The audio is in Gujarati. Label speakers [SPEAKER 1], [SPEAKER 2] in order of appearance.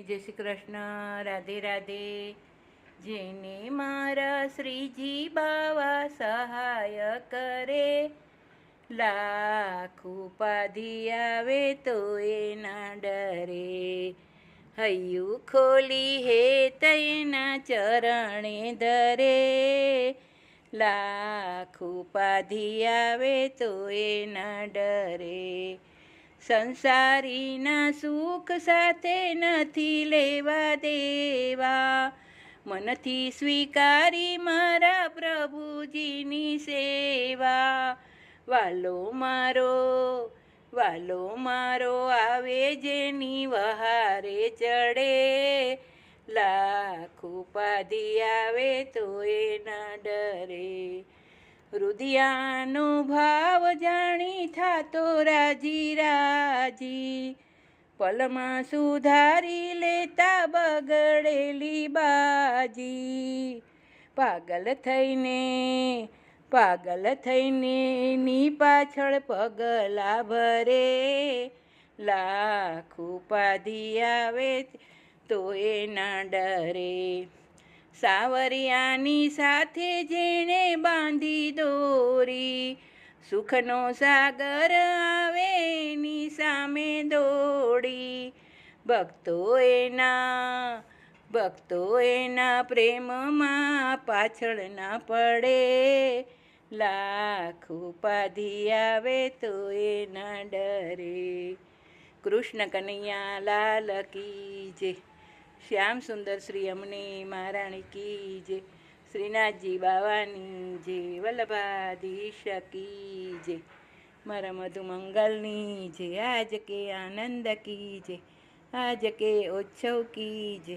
[SPEAKER 1] જય શ્રી કૃષ્ણ, રાધે રાધે. જેને મારા શ્રીજી બાવા સહાય કરે, લાખ ઉપાધિ આવે તો એ ના ડરે. હૈયું ખોલી હે તૈના ચરણે ધરે, લાખ ઉપાધિ આવે તો એ ના ડરે. સંસારીના સુખ સાથે નથી લેવા દેવા, મનથી સ્વીકારી મારા પ્રભુજીની સેવા. વાલો મારો આવે જેની વહારે ચડે, લાખ ઉપાધિ આવે તો એ ના ડરે. રુદિયાનો ભાવ જાણી થાતો રાજી રાજી, પલમાં સુધારી લેતા બગડેલી બાજી. પાગલ થઈને ની પાછળ પગલા ભરે, લાખ ઉપાધિ આવે તો એ ના ડરે. સાવરિયાની સાથે જેણે બાંધી દોરી, સુખનો સાગર આવે એની સામે દોડી. ભક્તો એના પ્રેમમાં પાછળ ના પડે, લાખ ઉપાધિ આવે તો એ ના ડરે. કૃષ્ણ કનૈયા લાલ કી જય. શ્યામ સુંદર શ્રી અમને મહારાણી કી જય. શ્રીનાથજી બાવાની જય. વલ્લભાધીશ કી જય. મારા મધુમંગલની જય. આજ કે આનંદ કી જય. આજ કે ઉત્સવ કી જય.